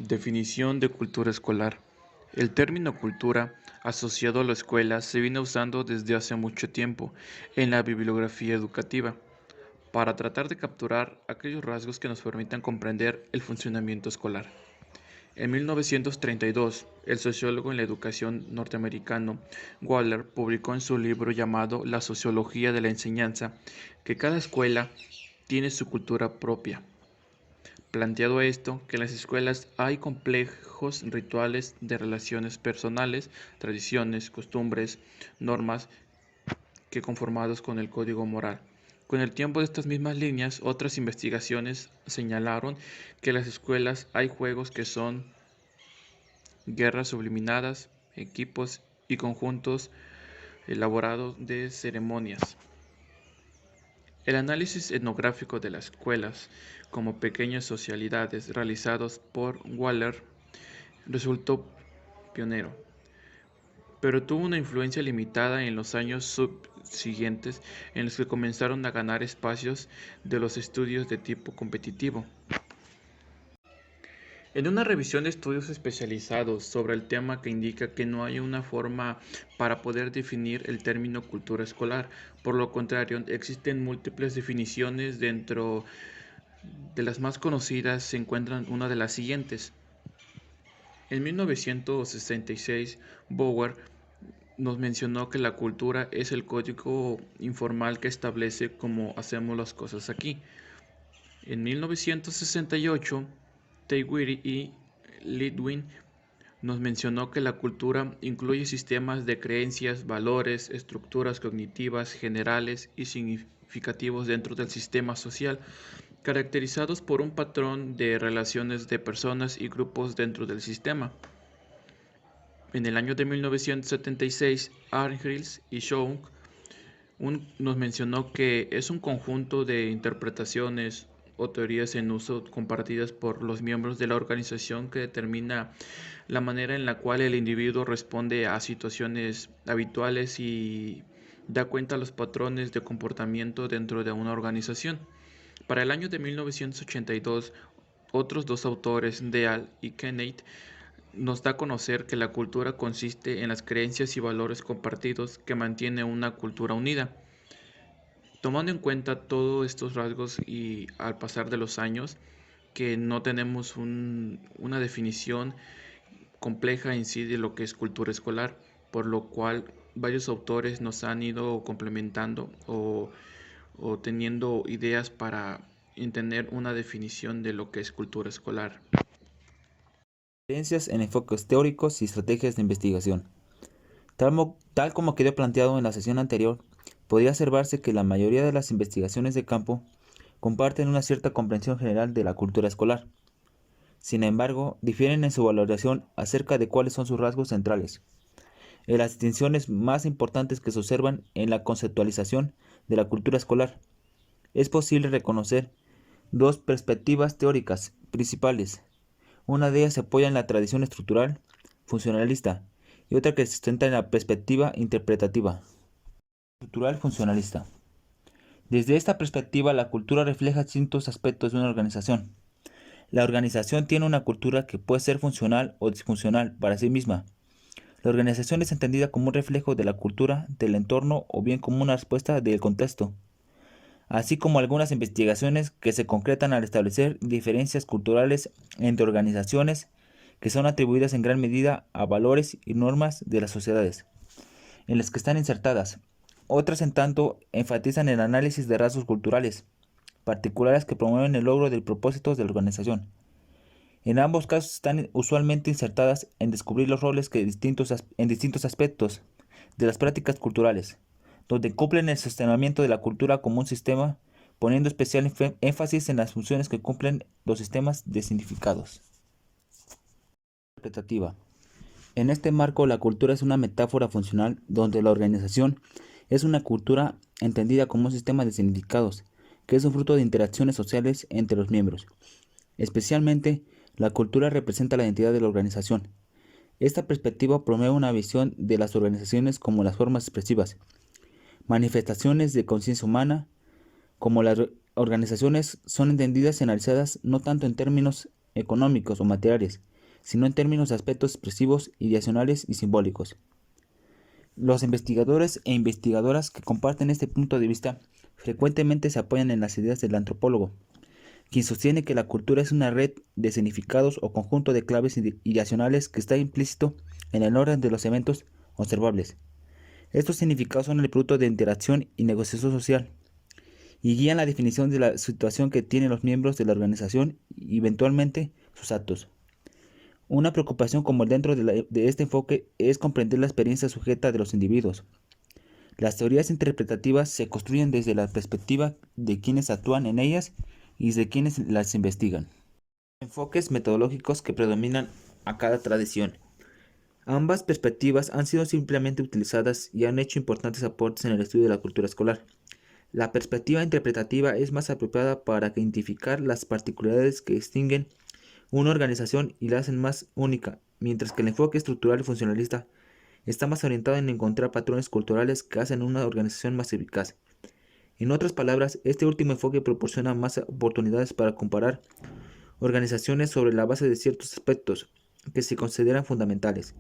Definición de cultura escolar. El término cultura asociado a la escuela se viene usando desde hace mucho tiempo en la bibliografía educativa para tratar de capturar aquellos rasgos que nos permitan comprender el funcionamiento escolar. En 1932, el sociólogo en la educación norteamericano Waller publicó en su libro llamado La sociología de la enseñanza que cada escuela tiene su cultura propia. Planteado esto, que en las escuelas hay complejos rituales de relaciones personales, tradiciones, costumbres, normas que conformados con el código moral. Con el tiempo de estas mismas líneas, otras investigaciones señalaron que en las escuelas hay juegos que son guerras subliminadas, equipos y conjuntos elaborados de ceremonias. El análisis etnográfico de las escuelas como pequeñas socialidades realizados por Waller resultó pionero, pero tuvo una influencia limitada en los años subsiguientes en los que comenzaron a ganar espacios de los estudios de tipo competitivo. En una revisión de estudios especializados sobre el tema que indica que no hay una forma para poder definir el término cultura escolar, por lo contrario, existen múltiples definiciones. Dentro de las más conocidas se encuentran una de las siguientes. En 1966, Bauer nos mencionó que la cultura es el código informal que establece cómo hacemos las cosas aquí. En 1968, Teiwiri y Lidwin nos mencionó que la cultura incluye sistemas de creencias, valores, estructuras cognitivas generales y significativos dentro del sistema social, caracterizados por un patrón de relaciones de personas y grupos dentro del sistema. En el año de 1976, Arnhils y Schounk nos mencionó que es un conjunto de interpretaciones o teorías en uso compartidas por los miembros de la organización que determina la manera en la cual el individuo responde a situaciones habituales y da cuenta de los patrones de comportamiento dentro de una organización. Para el año de 1982, otros dos autores, Deal y Kenneth, nos da a conocer que la cultura consiste en las creencias y valores compartidos que mantiene una cultura unida. Tomando en cuenta todos estos rasgos y al pasar de los años, que no tenemos una definición compleja en sí de lo que es cultura escolar, por lo cual varios autores nos han ido complementando o teniendo ideas para entender una definición de lo que es cultura escolar. Diferencias en enfoques teóricos y estrategias de investigación. Tal como quedó planteado en la sesión anterior, podría observarse que la mayoría de las investigaciones de campo comparten una cierta comprensión general de la cultura escolar. Sin embargo, difieren en su valoración acerca de cuáles son sus rasgos centrales, en las distinciones más importantes que se observan en la conceptualización de la cultura escolar. Es posible reconocer dos perspectivas teóricas principales. Una de ellas se apoya en la tradición estructural funcionalista y otra que se sustenta en la perspectiva interpretativa estructural funcionalista. Desde esta perspectiva, la cultura refleja distintos aspectos de una organización. La organización tiene una cultura que puede ser funcional o disfuncional para sí misma. La organización es entendida como un reflejo de la cultura del entorno o bien como una respuesta del contexto, así como algunas investigaciones que se concretan al establecer diferencias culturales entre organizaciones que son atribuidas en gran medida a valores y normas de las sociedades en las que están insertadas. Otras, en tanto, enfatizan el análisis de rasgos culturales particulares que promueven el logro de propósitos de la organización. En ambos casos están usualmente insertadas en descubrir los roles que en distintos aspectos de las prácticas culturales, donde cumplen el sostenimiento de la cultura como un sistema, poniendo especial énfasis en las funciones que cumplen los sistemas de significados. Interpretativa. En este marco, la cultura es una metáfora funcional donde la organización es una cultura entendida como un sistema de significados, que es un fruto de interacciones sociales entre los miembros. Especialmente, la cultura representa la identidad de la organización. Esta perspectiva promueve una visión de las organizaciones como las formas expresivas, manifestaciones de conciencia humana, como las organizaciones son entendidas y analizadas no tanto en términos económicos o materiales, sino en términos de aspectos expresivos, ideacionales y simbólicos. Los investigadores e investigadoras que comparten este punto de vista frecuentemente se apoyan en las ideas del antropólogo, quien sostiene que la cultura es una red de significados o conjunto de claves ideacionales que está implícito en el orden de los eventos observables. Estos significados son el producto de interacción y negociación social, y guían la definición de la situación que tienen los miembros de la organización y eventualmente sus actos. Una preocupación como dentro de este enfoque es comprender la experiencia sujeta de los individuos. Las teorías interpretativas se construyen desde la perspectiva de quienes actúan en ellas y desde quienes las investigan. Enfoques metodológicos que predominan a cada tradición. Ambas perspectivas han sido simplemente utilizadas y han hecho importantes aportes en el estudio de la cultura escolar. La perspectiva interpretativa es más apropiada para identificar las particularidades que distinguen una organización y la hacen más única, mientras que el enfoque estructural y funcionalista está más orientado en encontrar patrones culturales que hacen una organización más eficaz. En otras palabras, este último enfoque proporciona más oportunidades para comparar organizaciones sobre la base de ciertos aspectos que se consideran fundamentales.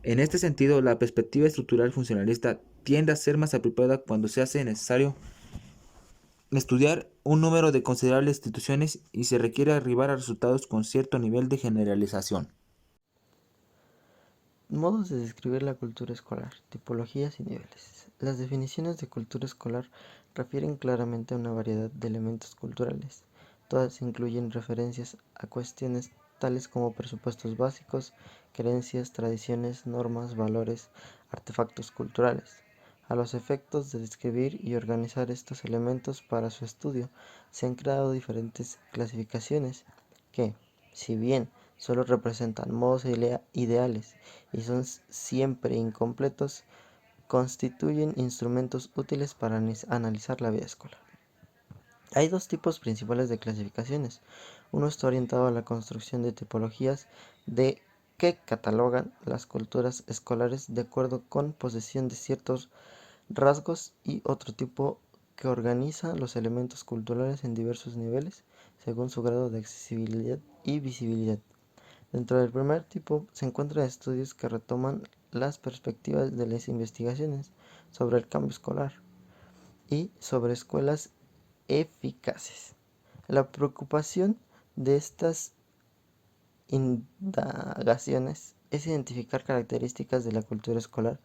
En este sentido, la perspectiva estructural funcionalista tiende a ser más apropiada cuando se hace necesario estudiar un número de considerables instituciones y se requiere arribar a resultados con cierto nivel de generalización. Modos de describir la cultura escolar, tipologías y niveles. Las definiciones de cultura escolar refieren claramente a una variedad de elementos culturales. Todas incluyen referencias a cuestiones tales como presupuestos básicos, creencias, tradiciones, normas, valores, artefactos culturales. A los efectos de describir y organizar estos elementos para su estudio, se han creado diferentes clasificaciones que, si bien solo representan modos ideales y son siempre incompletos, constituyen instrumentos útiles para analizar la vida escolar. Hay dos tipos principales de clasificaciones. Uno está orientado a la construcción de tipologías que catalogan las culturas escolares de acuerdo con posesión de ciertos rasgos, y otro tipo que organiza los elementos culturales en diversos niveles según su grado de accesibilidad y visibilidad. Dentro del primer tipo se encuentran estudios que retoman las perspectivas de las investigaciones sobre el cambio escolar y sobre escuelas eficaces. La preocupación de estas indagaciones es identificar características de la cultura escolar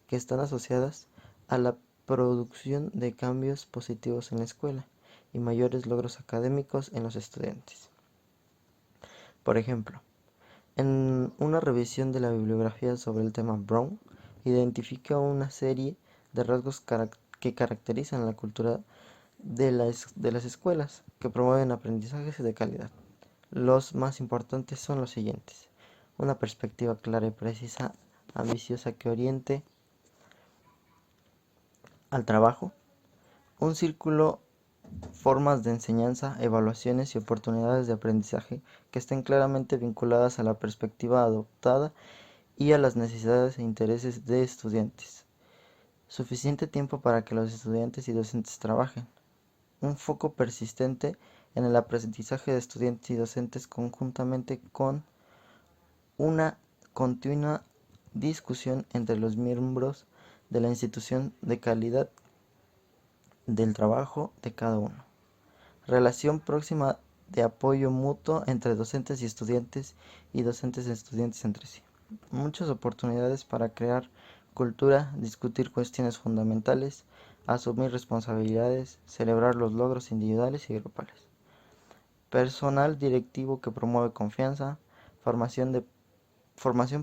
que están asociadas a la producción de cambios positivos en la escuela y mayores logros académicos en los estudiantes. Por ejemplo, en una revisión de la bibliografía sobre el tema, Brown identifica una serie de rasgos que caracterizan la cultura de las escuelas que promueven aprendizajes de calidad. Los más importantes son los siguientes: una perspectiva clara y precisa, ambiciosa que oriente al trabajo, un círculo, formas de enseñanza, evaluaciones y oportunidades de aprendizaje que estén claramente vinculadas a la perspectiva adoptada y a las necesidades e intereses de estudiantes. Suficiente tiempo para que los estudiantes y docentes trabajen. Un foco persistente en el aprendizaje de estudiantes y docentes conjuntamente con una continua discusión entre los miembros de la institución de calidad del trabajo de cada uno. Relación próxima de apoyo mutuo entre docentes y docentes y estudiantes entre sí. Muchas oportunidades para crear cultura, discutir cuestiones fundamentales, asumir responsabilidades, celebrar los logros individuales y grupales. Personal directivo que promueve confianza, formación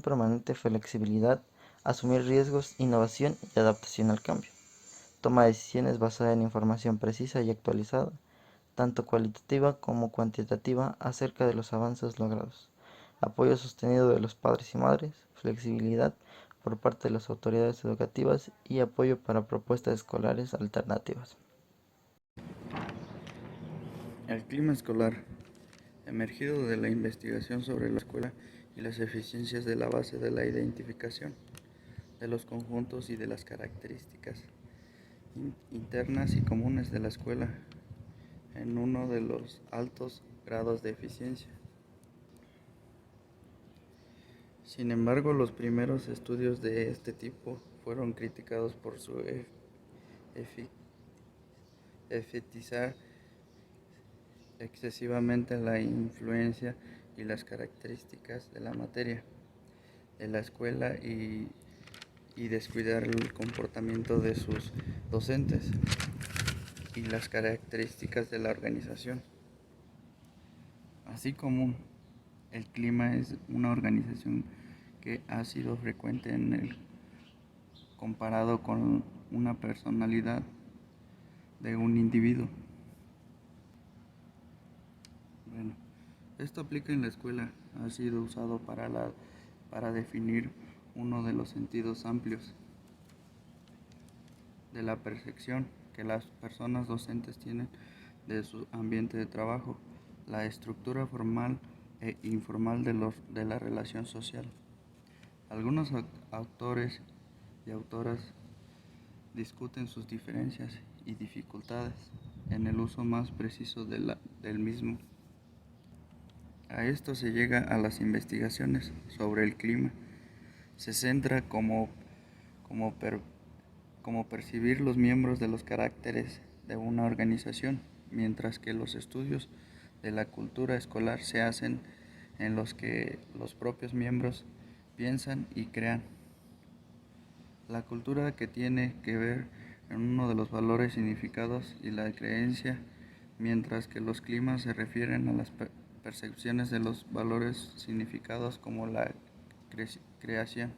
permanente, flexibilidad, asumir riesgos, innovación y adaptación al cambio. Toma de decisiones basada en información precisa y actualizada, tanto cualitativa como cuantitativa, acerca de los avances logrados. Apoyo sostenido de los padres y madres, flexibilidad por parte de las autoridades educativas y apoyo para propuestas escolares alternativas. El clima escolar, emergido de la investigación sobre la escuela y las eficiencias de la base de la identificación de los conjuntos y de las características internas y comunes de la escuela en uno de los altos grados de eficiencia. Sin embargo, los primeros estudios de este tipo fueron criticados por su enfatizar excesivamente la influencia y las características de la materia de la escuela y descuidar el comportamiento de sus docentes y las características de la organización. Así como el clima es una organización que ha sido frecuente en el comparado con una personalidad de un individuo. Bueno, esto aplica en la escuela, ha sido usado para definir uno de los sentidos amplios de la percepción que las personas docentes tienen de su ambiente de trabajo, la estructura formal e informal de la relación social. Algunos autores y autoras discuten sus diferencias y dificultades en el uso más preciso del mismo. A esto se llega a las investigaciones sobre el clima. Se centra como percibir los miembros de los caracteres de una organización, mientras que los estudios de la cultura escolar se hacen en los que los propios miembros piensan y crean. La cultura que tiene que ver en uno de los valores, significados y la creencia, mientras que los climas se refieren a las percepciones de los valores, significados como la creación.